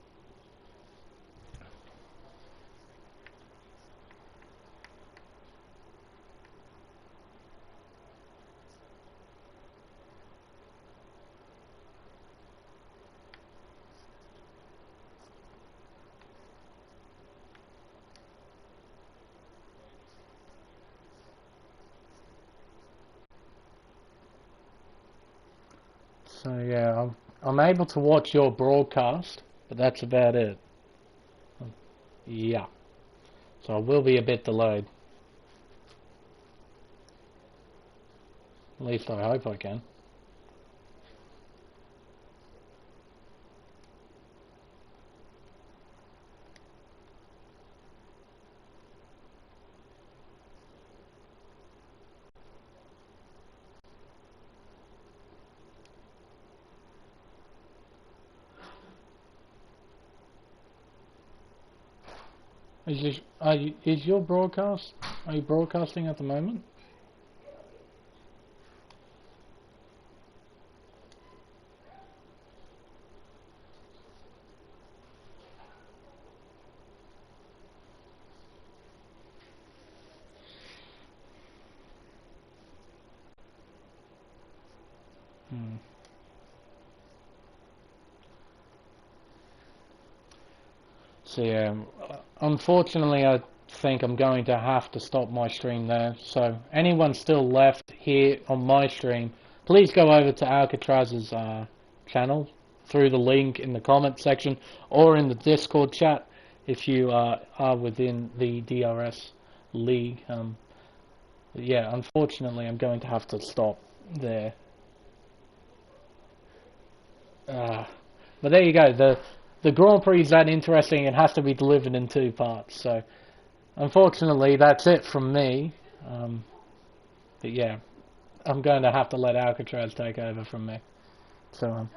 So yeah, I'm able to watch your broadcast, but that's about it. Yeah. So I will be a bit delayed. At least I hope I can. Is your broadcast? Are you broadcasting at the moment? Hmm. So yeah, unfortunately I think I'm going to have to stop my stream there. So anyone still left here on my stream, please go over to Alcatraz's channel through the link in the comment section or in the Discord chat if you are within the DRS league. Yeah, unfortunately I'm going to have to stop there. But there you go. The Grand Prix is that interesting. It has to be delivered in two parts. So unfortunately, that's it from me. But yeah, I'm going to have to let Alcatraz take over from me. So